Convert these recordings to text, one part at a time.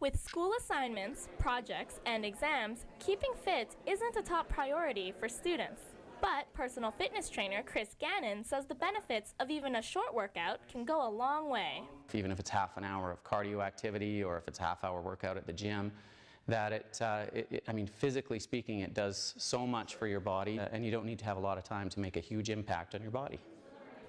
With school assignments, projects, and exams, keeping fit isn't a top priority for students. But personal fitness trainer Chris Gannon says the benefits of even a short workout can go a long way. Even if it's half an hour of cardio activity or if it's a half-hour workout at the gym, that I mean, physically speaking, it does so much for your body, and you don't need to have a lot of time to make a huge impact on your body.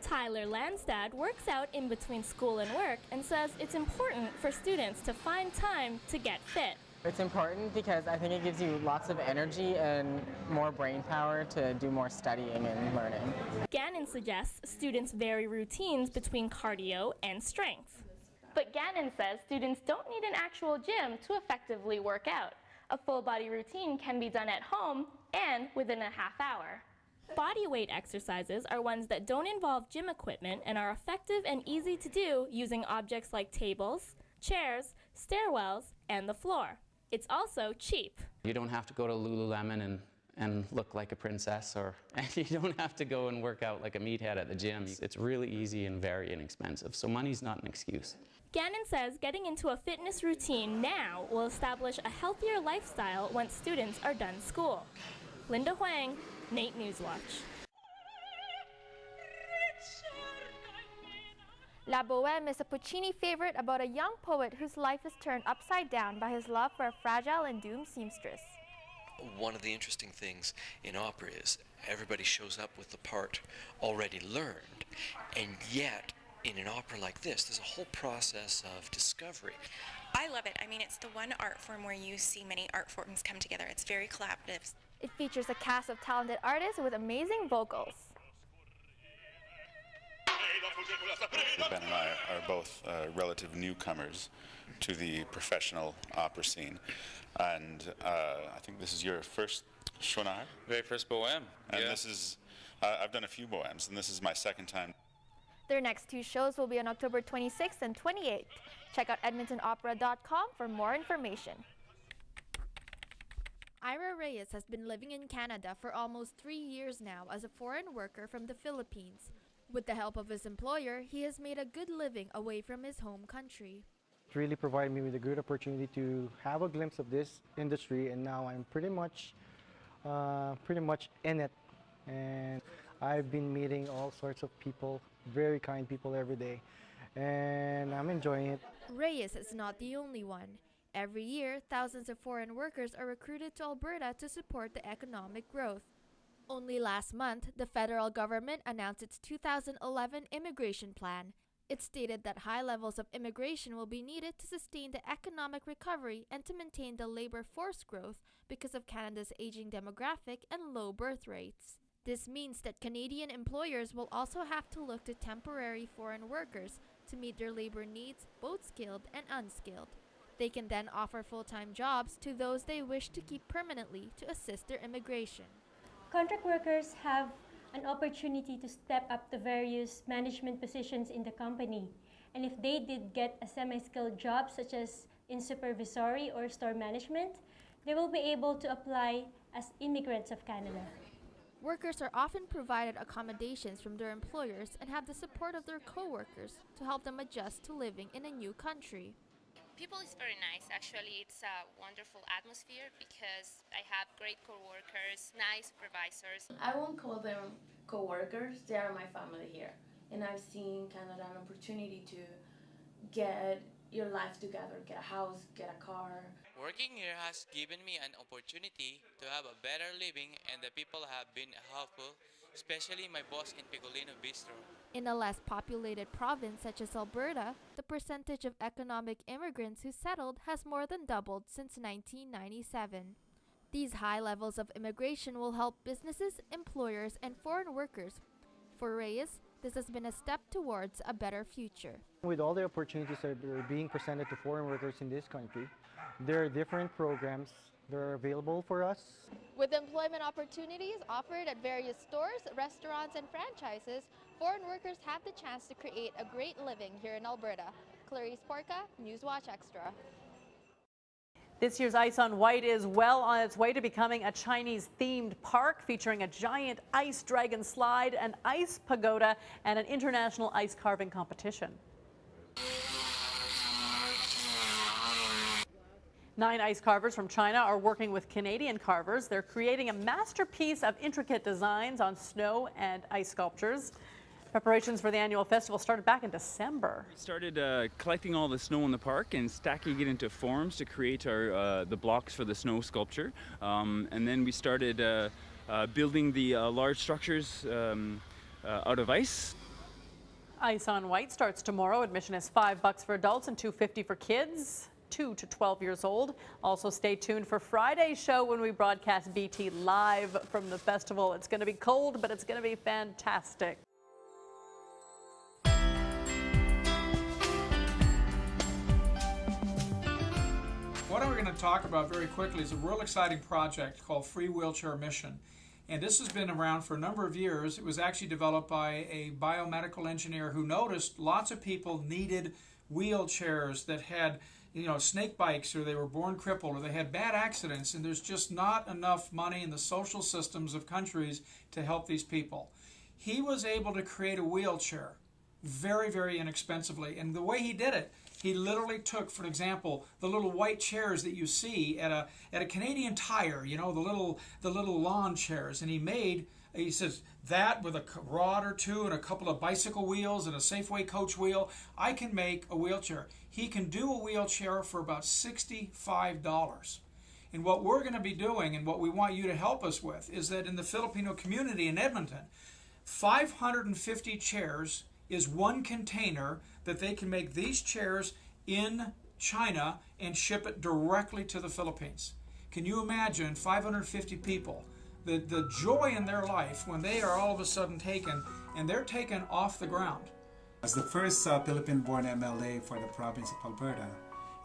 Tyler Landstad works out in between school and work and says it's important for students to find time to get fit. It's important because I think it gives you lots of energy and more brain power to do more studying and learning. Gannon suggests students vary routines between cardio and strength. But Gannon says students don't need an actual gym to effectively work out. A full body routine can be done at home and within a half hour. Body weight exercises are ones that don't involve gym equipment and are effective and easy to do using objects like tables, chairs, stairwells, and the floor. It's also cheap. You don't have to go to Lululemon and look like a princess, and you don't have to go and work out like a meathead at the gym. It's really easy and very inexpensive, so money's not an excuse. Gannon says getting into a fitness routine now will establish a healthier lifestyle once students are done school. Linda Huang, Nate Newswatch. La Bohème is a Puccini favorite about a young poet whose life is turned upside down by his love for a fragile and doomed seamstress. One of the interesting things in opera is everybody shows up with the part already learned, and yet in an opera like this, there's a whole process of discovery. I love it. I mean, it's the one art form where you see many art forms come together. It's very collaborative. It features a cast of talented artists with amazing vocals. Ben and I are both relative newcomers to the professional opera scene, and I think this is your first Chouinard? Very first Bohème. And yeah. This is, I've done a few Bohèmes, and this is my second time. Their next two shows will be on October 26th and 28th. Check out edmontonopera.com for more information. Ira Reyes has been living in Canada for almost 3 years now as a foreign worker from the Philippines. With the help of his employer, he has made a good living away from his home country. It really provided me with a good opportunity to have a glimpse of this industry, and now I'm pretty much in it. And I've been meeting all sorts of people, very kind people every day, and I'm enjoying it. Reyes is not the only one. Every year, thousands of foreign workers are recruited to Alberta to support the economic growth. Only last month, the federal government announced its 2011 immigration plan. It stated that high levels of immigration will be needed to sustain the economic recovery and to maintain the labor force growth because of Canada's aging demographic and low birth rates. This means that Canadian employers will also have to look to temporary foreign workers to meet their labor needs, both skilled and unskilled. They can then offer full-time jobs to those they wish to keep permanently to assist their immigration. Contract workers have an opportunity to step up to various management positions in the company. And if they did get a semi-skilled job, such as in supervisory or store management, they will be able to apply as immigrants of Canada. Workers are often provided accommodations from their employers and have the support of their co-workers to help them adjust to living in a new country. People is very nice. Actually, it's a wonderful atmosphere because I have great co-workers, nice supervisors. I won't call them co-workers. They are my family here. And I've seen Canada an opportunity to get your life together, get a house, get a car. Working here has given me an opportunity to have a better living, and the people have been helpful, especially my boss in Picolino Bistro. In a less populated province such as Alberta, the percentage of economic immigrants who settled has more than doubled since 1997. These high levels of immigration will help businesses, employers, and foreign workers. For Reyes, this has been a step towards a better future. With all the opportunities that are being presented to foreign workers in this country, there are different programs that are available for us. With employment opportunities offered at various stores, restaurants, and franchises, foreign workers have the chance to create a great living here in Alberta. Clarisse, Porca, Newswatch Extra. This year's Ice on White is well on its way to becoming a Chinese-themed park featuring a giant ice dragon slide, an ice pagoda, and an international ice carving competition. 9 ice carvers from China are working with Canadian carvers. They're creating a masterpiece of intricate designs on snow and ice sculptures. Preparations for the annual festival started back in December. We started collecting all the snow in the park and stacking it into forms to create the blocks for the snow sculpture. And then we started building the large structures out of ice. Ice on White starts tomorrow. Admission is $5 for adults and $2.50 for kids 2 to 12 years old. Also stay tuned for Friday's show when we broadcast BT live from the festival. It's going to be cold, but it's going to be fantastic. What we're going to talk about very quickly is a real exciting project called Free Wheelchair Mission. And this has been around for a number of years. It was actually developed by a biomedical engineer who noticed lots of people needed wheelchairs that had, snake bikes, or they were born crippled, or they had bad accidents, and there's just not enough money in the social systems of countries to help these people. He was able to create a wheelchair very, very inexpensively. And the way he did it, he literally took, for example, the little white chairs that you see at a Canadian Tire, the little lawn chairs, and he says, that with a rod or two and a couple of bicycle wheels and a Safeway coach wheel, I can make a wheelchair. He can do a wheelchair for about $65. And what we're going to be doing, and what we want you to help us with, is that in the Filipino community in Edmonton, 550 chairs is one container that they can make these chairs in China and ship it directly to the Philippines. Can you imagine 550 people, the joy in their life when they are all of a sudden taken, and they're taken off the ground? As the first Philippine-born MLA for the province of Alberta,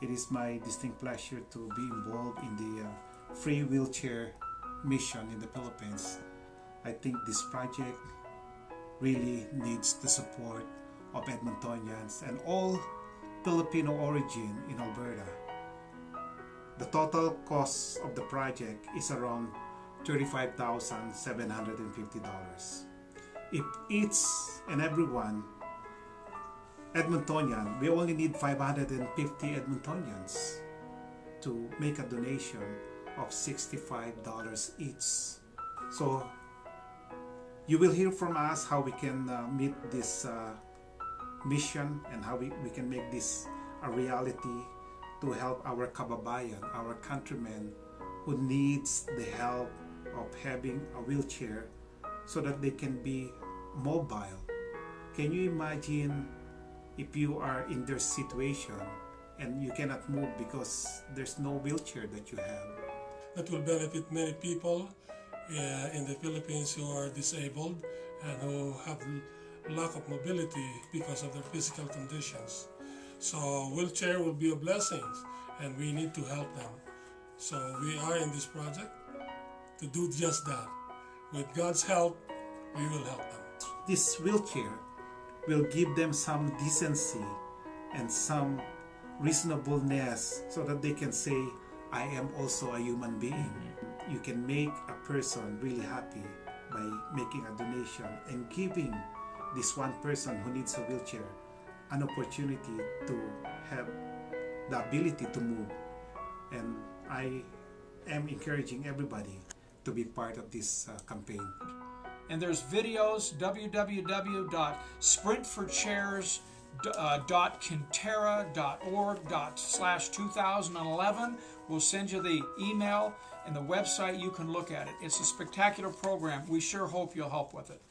it is my distinct pleasure to be involved in the free wheelchair mission in the Philippines. I think this project really needs the support of Edmontonians and all Filipino origin in Alberta. The total cost of the project is around $35,750. If each and everyone Edmontonian, we only need 550 Edmontonians to make a donation of $65 each. So you will hear from us how we can meet this mission and how we can make this a reality to help our kababayan, our countrymen who needs the help of having a wheelchair so that they can be mobile. Can you imagine if you are in their situation and you cannot move because there's no wheelchair that you have? That will benefit many people in the Philippines who are disabled and who have lack of mobility because of their physical conditions. So wheelchair will be a blessing and we need to help them. So we are in this project to do just that. With God's help, we will help them. This wheelchair will give them some decency and some reasonableness so that they can say, I am also a human being. You can make a person really happy by making a donation and giving this one person who needs a wheelchair an opportunity to have the ability to move. And I am encouraging everybody to be part of this campaign. And there's videos, www.sprintforchairs.kintera.org/2011. We'll send you the email and the website. You can look at it. It's a spectacular program. We sure hope you'll help with it.